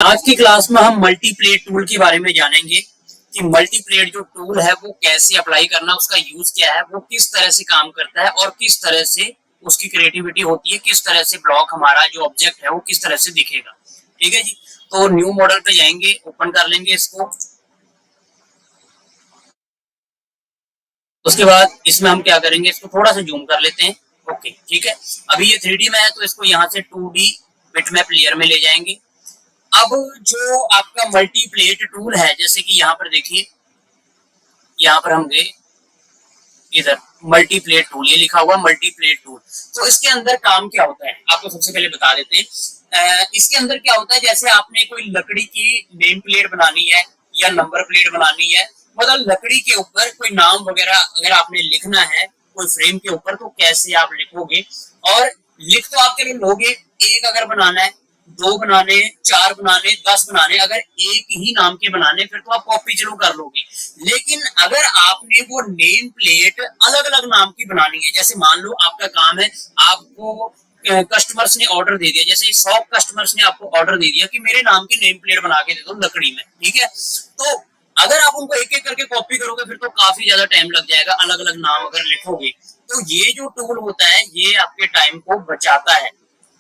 आज की क्लास में हम मल्टीप्लेट टूल के बारे में जानेंगे कि मल्टीप्लेट जो टूल है वो कैसे अप्लाई करना, उसका यूज क्या है, वो किस तरह से काम करता है और किस तरह से उसकी क्रिएटिविटी होती है, किस तरह से ब्लॉक हमारा जो ऑब्जेक्ट है वो किस तरह से दिखेगा। ठीक है जी। तो न्यू मॉडल पे जाएंगे, ओपन कर लेंगे इसको। उसके बाद इसमें हम क्या करेंगे, इसको थोड़ा सा जूम कर लेते हैं। ओके ठीक है। अभी ये 3D में है तो इसको यहाँ से 2D बिटमैप लेयर में ले जाएंगे। अब जो आपका मल्टीप्लेट टूल है, जैसे कि यहाँ पर देखिए, यहाँ पर हम गए इधर मल्टीप्लेट टूल, ये लिखा हुआ मल्टीप्लेट टूल। तो इसके अंदर काम क्या होता है आपको सबसे पहले बता देते हैं। इसके अंदर क्या होता है, जैसे आपने कोई लकड़ी की नेम प्लेट बनानी है या नंबर प्लेट बनानी है, मतलब लकड़ी के ऊपर कोई नाम वगैरह अगर आपने लिखना है कोई फ्रेम के ऊपर, तो कैसे आप लिखोगे। और लिख तो आप चलो लोगे, एक अगर बनाना है, दो बनाने, चार बनाने, 10 बनाने, अगर एक ही नाम के बनाने फिर तो आप कॉपी चलो कर लोगे। लेकिन अगर आपने वो नेम प्लेट अलग अलग नाम की बनानी है, जैसे मान लो आपका काम है, आपको कस्टमर्स ने ऑर्डर दे दिया, जैसे 100 कस्टमर्स ने आपको ऑर्डर दे दिया कि मेरे नाम की नेम प्लेट बना के दे दो लकड़ी में, ठीक है। तो अगर आप उनको एक एक करके कॉपी करोगे फिर तो काफी ज्यादा टाइम लग जाएगा, अलग अलग नाम अगर लिखोगे। तो ये जो टूल होता है ये आपके टाइम को बचाता है,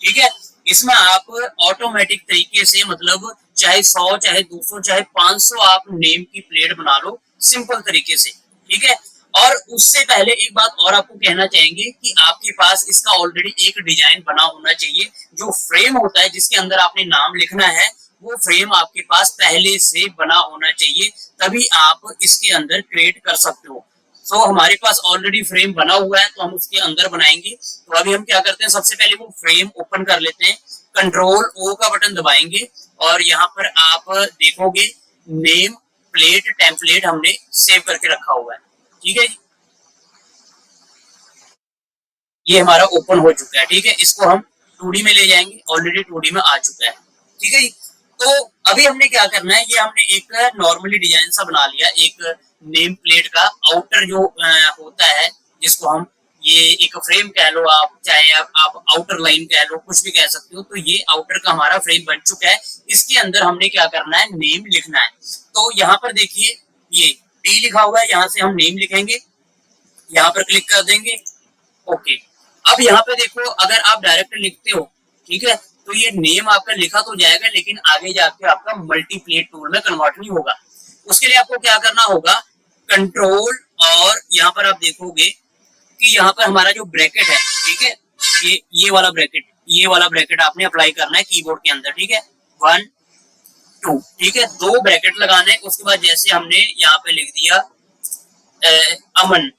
ठीक है। इसमें आप ऑटोमेटिक तरीके से, मतलब चाहे 100 चाहे 200 चाहे 500 आप नेम की प्लेट बना लो सिंपल तरीके से, ठीक है। और उससे पहले एक बात और आपको कहना चाहेंगे कि आपके पास इसका ऑलरेडी एक डिजाइन बना होना चाहिए। जो फ्रेम होता है जिसके अंदर आपने नाम लिखना है, वो फ्रेम आपके पास पहले से बना होना चाहिए, तभी आप इसके अंदर क्रिएट कर सकते हो। तो हमारे पास ऑलरेडी फ्रेम बना हुआ है तो हम उसके अंदर बनाएंगे। तो अभी हम क्या करते हैं, सबसे पहले वो फ्रेम ओपन कर लेते हैं, कंट्रोल ओ का बटन दबाएंगे और यहाँ पर आप देखोगे नेम प्लेट टेम्पलेट हमने सेव करके रखा हुआ है, ठीक है जी। ये हमारा ओपन हो चुका है, ठीक है। इसको हम 2D में ले जाएंगे, ऑलरेडी 2D में आ चुका है, ठीक है जी। तो अभी हमने क्या करना है, ये हमने एक नॉर्मली डिजाइन सा बना लिया, एक नेम प्लेट का आउटर जो होता है, जिसको हम ये एक फ्रेम कह लो आप, चाहे आप आउटर लाइन कह लो, कुछ भी कह सकते हो। तो ये आउटर का हमारा फ्रेम बन चुका है। इसके अंदर हमने क्या करना है, नेम लिखना है। तो यहाँ पर देखिए ये टी लिखा हुआ है, यहाँ से हम नेम लिखेंगे, यहाँ पर क्लिक कर देंगे। ओके, अब यहाँ पे देखो, अगर आप डायरेक्ट लिखते हो, ठीक है, तो ये नेम आपका लिखा तो जाएगा लेकिन आगे जाके आपका मल्टीप्लेट टूल में कन्वर्ट नहीं होगा। उसके लिए आपको क्या करना होगा, कंट्रोल, और यहाँ पर आप देखोगे कि यहाँ पर हमारा जो ब्रैकेट है, ठीक है, ये वाला ब्रैकेट आपने अप्लाई करना है कीबोर्ड के अंदर, ठीक है। 1 2, ठीक है, दो ब्रैकेट लगाने। उसके बाद जैसे हमने यहाँ पे लिख दिया अमन,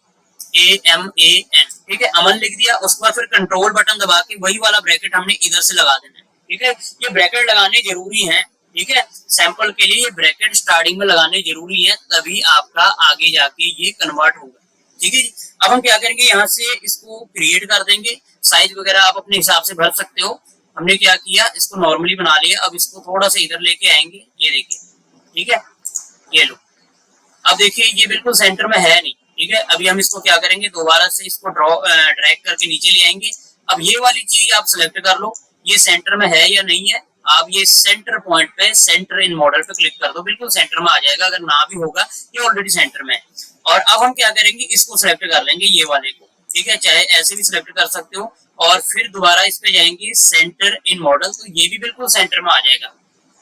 AMAN, ठीक है, अमन लिख दिया। उसके बाद फिर कंट्रोल बटन दबा के वही वाला ब्रैकेट हमने इधर से लगा देना है, ठीक है। ये ब्रैकेट लगाने जरूरी है, ठीक है। सैंपल के लिए ये ब्रैकेट स्टार्टिंग में लगाने जरूरी है, तभी आपका आगे जाके ये कन्वर्ट होगा, ठीक है जी। अब हम क्या करेंगे, यहाँ से इसको क्रिएट कर देंगे। साइज वगैरह आप अपने हिसाब से भर सकते हो। हमने क्या किया, इसको नॉर्मली बना लिया। अब इसको थोड़ा सा इधर लेके आएंगे, ये देखिए, ठीक है, ये लो। अब देखिए ये बिल्कुल सेंटर में है नहीं, ठीक है। अभी हम इसको क्या करेंगे, दोबारा से इसको ड्रैग करके नीचे ले आएंगे। अब ये वाली चीज आप सिलेक्ट कर लो, ये सेंटर में है या नहीं है। आप ये सेंटर पॉइंट पे, सेंटर इन मॉडल पे क्लिक कर दो, बिल्कुल सेंटर में आ जाएगा। अगर ना भी होगा, ये ऑलरेडी सेंटर में है। और अब हम क्या करेंगे, इसको सिलेक्ट कर लेंगे, ये वाले को, ठीक है, चाहे ऐसे भी सिलेक्ट कर सकते हो। और फिर दोबारा इस पे जाएंगे, सेंटर इन मॉडल, तो ये भी बिल्कुल सेंटर में आ जाएगा,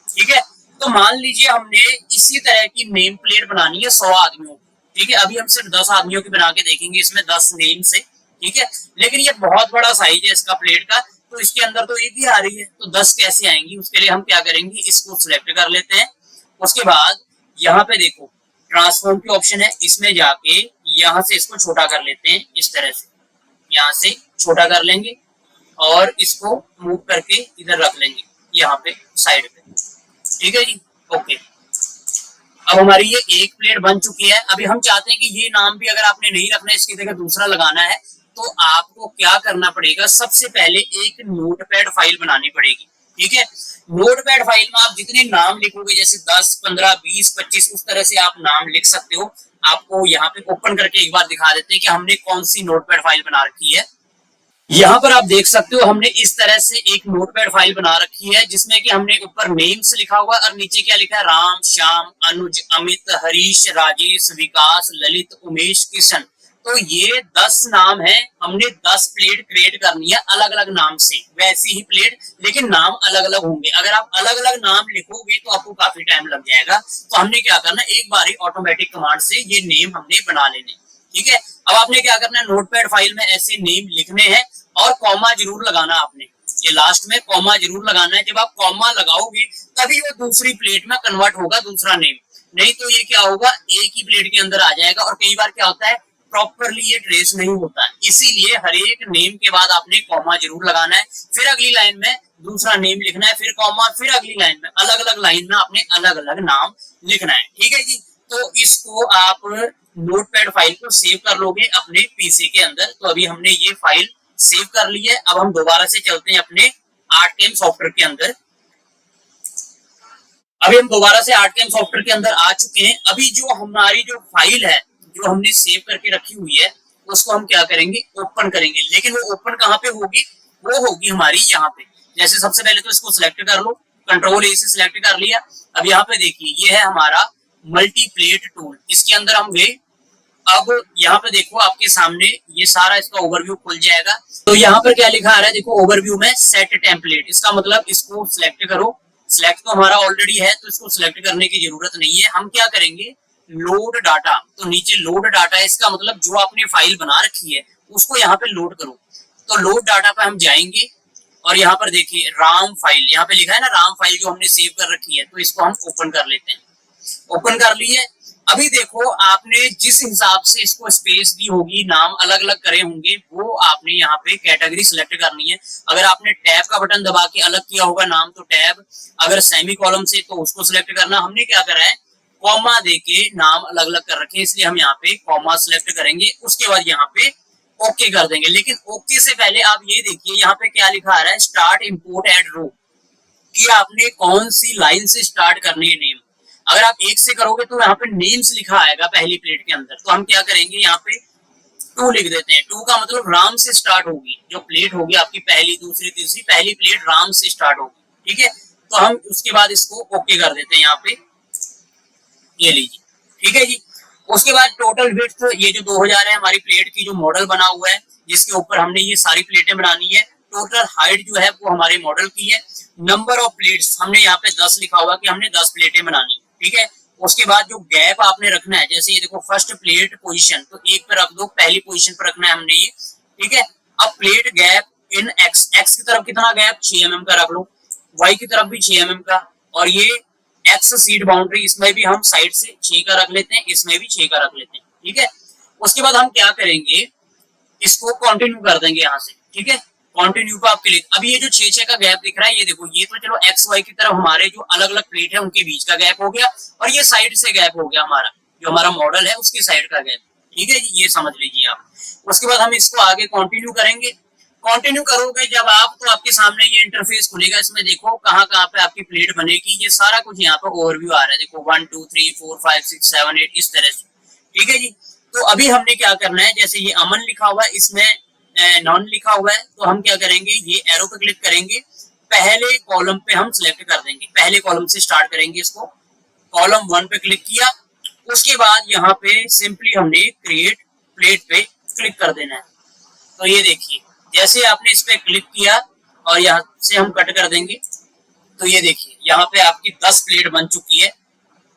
ठीक है। तो मान लीजिए हमने इसी तरह की नेम प्लेट बनानी है 100 आदमियों की, ठीक है। अभी हम सिर्फ 10 आदमियों की बना के देखेंगे, इसमें 10 नेम से, ठीक है। लेकिन ये बहुत बड़ा साइज है इसका प्लेट का, तो इसके अंदर तो एक ही आ रही है, तो 10 कैसे आएंगी। उसके लिए हम क्या करेंगे, इसको सिलेक्ट कर लेते हैं। उसके बाद यहाँ पे देखो ट्रांसफॉर्म की ऑप्शन है, इसमें जाके यहाँ से इसको छोटा कर लेते हैं, इस तरह से यहाँ से छोटा कर लेंगे और इसको मूव करके इधर रख लेंगे, यहाँ पे साइड पे, ठीक है जी। ओके, अब हमारी ये एक प्लेट बन चुकी है। अभी हम चाहते हैं कि ये नाम भी अगर आपने नहीं रखना है, इसकी जगह दूसरा लगाना है, तो आपको क्या करना पड़ेगा, सबसे पहले एक नोटपैड फाइल बनानी पड़ेगी, ठीक है। नोटपैड फाइल में आप जितने नाम लिखोगे, जैसे 10 15 20 25, उस तरह से आप नाम लिख सकते हो। आपको यहाँ पे ओपन करके एक बार दिखा देते हैं कि हमने कौन सी नोटपैड फाइल बना रखी है। यहाँ पर आप देख सकते हो हमने इस तरह से एक नोटपैड फाइल बना रखी है जिसमें कि हमने ऊपर नेम्स लिखा हुआ और नीचे क्या लिखा है, राम, श्याम, अनुज, अमित, हरीश, राजेश, विकास, ललित, उमेश, किशन। तो ये 10 नाम है। हमने 10 प्लेट क्रिएट करनी है अलग अलग नाम से, वैसी ही प्लेट, लेकिन नाम अलग अलग होंगे। अगर आप अलग अलग नाम लिखोगे तो आपको काफी टाइम लग जाएगा। तो हमने क्या करना, एक बार ही ऑटोमेटिक कमांड से ये नेम हमने बना लेने। ठीक है, अब आपने क्या करना है, नोटपैड फाइल में ऐसे नेम लिखने हैं और कॉमा जरूर लगाना आपने, ये लास्ट में कॉमा जरूर लगाना है। जब आप कॉमा लगाओगे तभी वो दूसरी प्लेट में कन्वर्ट होगा दूसरा नेम, नहीं तो ये क्या होगा, एक ही प्लेट के अंदर आ जाएगा। और कई बार क्या होता है, प्रॉपरली ये ट्रेस नहीं होता है, इसीलिए हर एक नेम के बाद आपने कॉमा जरूर लगाना है। फिर अगली लाइन में दूसरा नेम लिखना है, फिर कॉमा, फिर अगली लाइन में अलग अलग लाइन में आपने अलग अलग नाम लिखना है। ठीक है जी, तो इसको आप नोटपैड फाइल को सेव कर लोगे अपने पीसी के अंदर। तो अभी हमने ये फाइल सेव कर ली है। अब हम दोबारा से चलते हैं अपने आर्टकेम सॉफ्टवेयर के अंदर। अभी हम दोबारा से आर्टकेम सॉफ्टवेयर के अंदर आ चुके हैं। अभी जो हमारी जो फाइल है जो हमने सेव करके रखी हुई है उसको हम क्या करेंगे, ओपन करेंगे। लेकिन वो ओपन कहाँ पे होगी, वो होगी हमारी यहाँ पे। जैसे सबसे पहले तो इसको सिलेक्ट कर लो, कंट्रोल ए से सिलेक्ट कर लिया। अब यहाँ पे देखिए ये है हमारा मल्टी प्लेट टूल, इसके अंदर हम गए। अब यहाँ पे देखो आपके सामने ये सारा इसका ओवरव्यू खुल जाएगा। तो यहाँ पर क्या लिखा आ रहा है, देखो ओवरव्यू में सेट टेम्पलेट, इसका मतलब इसको सिलेक्ट करो। सिलेक्ट तो हमारा ऑलरेडी है तो इसको सिलेक्ट करने की जरूरत नहीं है। हम क्या करेंगे, लोड डाटा, तो नीचे लोड डाटा है, इसका मतलब जो आपने फाइल बना रखी है उसको यहाँ पे लोड करो। तो लोड डाटा पे हम जाएंगे और यहाँ पर देखिए राम फाइल, यहाँ पे लिखा है ना राम फाइल जो हमने सेव कर रखी है, तो इसको हम ओपन कर लेते हैं। ओपन कर लिए। अभी देखो आपने जिस हिसाब से इसको स्पेस दी होगी, नाम अलग अलग करे होंगे, वो आपने यहाँ पे कैटेगरी सिलेक्ट करनी है। अगर आपने टैब का बटन दबा के अलग किया होगा नाम तो टैब, अगर सेमी कॉलम से तो उसको सिलेक्ट करना। हमने क्या करा है, कॉमा देके नाम अलग अलग कर रखे हैं, इसलिए हम यहाँ पे कॉमा सिलेक्ट करेंगे। उसके बाद यहाँ पे ओके कर देंगे। लेकिन ओके से पहले आप ये देखिए यहाँ पे क्या लिखा आ रहा है, स्टार्ट इंपोर्ट एड रो, कि आपने कौन सी लाइन से स्टार्ट करनी है नेम। अगर आप एक से करोगे तो यहाँ पे नेम्स लिखा आएगा पहली प्लेट के अंदर। तो हम क्या करेंगे, यहाँ पे 2 लिख देते हैं। 2 का मतलब राम से स्टार्ट होगी, जो प्लेट होगी आपकी पहली दूसरी तीसरी, पहली प्लेट राम से स्टार्ट होगी। ठीक है, तो हम उसके बाद इसको ओके कर देते हैं यहाँ पे, ये लीजिए। ठीक है जी, उसके बाद टोटल विड्थ, ये जो 2000 है हमारी प्लेट की जो मॉडल बना हुआ है जिसके ऊपर हमने ये सारी प्लेटें बनानी है। टोटल हाइट जो है वो हमारे मॉडल की है। नंबर ऑफ प्लेट्स हमने यहाँ पे 10 लिखा हुआ कि हमने 10 प्लेटें बनानी। ठीक है, उसके बाद जो गैप आपने रखना है, जैसे ये देखो फर्स्ट प्लेट पोजीशन, तो 1 पे रख दो, पहली पोजीशन पर रखना है हमने ये। ठीक है, अब plate gap in x, x की तरफ कितना गैप, 6 mm का रख लो, वाई की तरफ भी 6 mm का, और ये एक्स सीट बाउंड्री, इसमें भी हम साइड से 6 का रख लेते हैं, इसमें भी 6 का रख लेते हैं। ठीक है, उसके बाद हम क्या करेंगे, इसको कंटिन्यू कर देंगे यहाँ से। ठीक है, कंटिन्यू पे आप क्लिक। अभी ये जो 6-6 का गैप दिख रहा है, ये देखो, ये तो चलो एक्स वाई की तरफ हमारे जो अलग अलग प्लेट है उनके बीच का गैप हो गया, और ये साइड से गैप हो गया हमारा, जो हमारा मॉडल है उसकी साइड का गैप। ठीक है जी, ये समझ लीजिए आप। उसके बाद हम इसको आगे कंटिन्यू करेंगे। कंटिन्यू करोगे जब आप, तो आपके सामने ये इंटरफेस खुलेगा। इसमें देखो कहाँ कहाँ पे आपकी प्लेट बनेगी, ये सारा कुछ यहाँ पे ओवरव्यू आ रहा है। देखो 1 2 3 4 5 6 7 8 इस तरह से। ठीक है जी, तो अभी हमने क्या करना है, जैसे ये अमन लिखा हुआ है, इसमें नॉन लिखा हुआ है, तो हम क्या करेंगे, ये एरो पे क्लिक करेंगे, पहले कॉलम पे हम सिलेक्ट कर देंगे, पहले कॉलम से स्टार्ट करेंगे इसको। कॉलम 1 पे क्लिक किया, उसके बाद यहाँ पे सिंपली हमने क्रिएट प्लेट पे क्लिक कर देना है। तो ये देखिए, जैसे आपने इस पे क्लिक किया और यहाँ से हम कट कर देंगे, तो ये देखिए यहाँ पे आपकी 10 प्लेट बन चुकी है।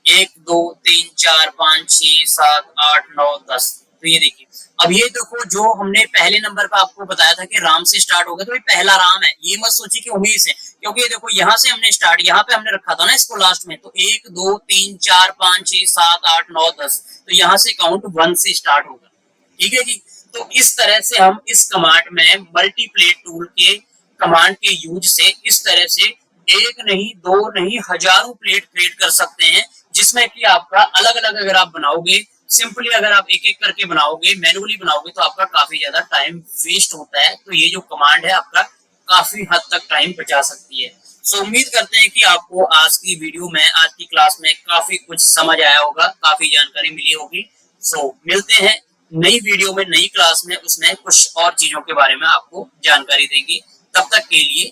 1 2 3 4 5 6 7 8 9 10। तो ये देखिए, अब ये देखो जो हमने पहले नंबर पर आपको बताया था कि राम से स्टार्ट होगा, तो ये पहला राम है, ये मत सोचिए कि उमेश है, क्योंकि ये देखो यहाँ से हमने स्टार्ट, यहाँ पे हमने रखा था ना इसको लास्ट में। तो 1 2 3 4 5 6 7 8 9 10, तो यहाँ से काउंट 1 से स्टार्ट होगा। ठीक है जी, तो इस तरह से हम इस कमांड में, मल्टीप्लेट टूल के कमांड के यूज से, इस तरह से एक नहीं दो नहीं हजारों प्लेट क्रिएट कर सकते हैं, जिसमें कि आपका अलग अलग अगर आप बनाओगे, सिंपली अगर आप एक एक करके बनाओगे, मैनुअली बनाओगे, तो आपका काफी ज्यादा टाइम वेस्ट होता है। तो ये जो कमांड है आपका काफी हद तक टाइम बचा सकती है। सो उम्मीद करते हैं कि आपको आज की वीडियो में, आज की क्लास में काफी कुछ समझ आया होगा, काफी जानकारी मिली होगी। सो मिलते हैं नई वीडियो में, नई क्लास में उसमें कुछ और चीजों के बारे में आपको जानकारी देंगे। तब तक के लिए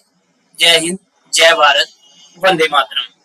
जय हिंद, जय भारत, वंदे मातरम।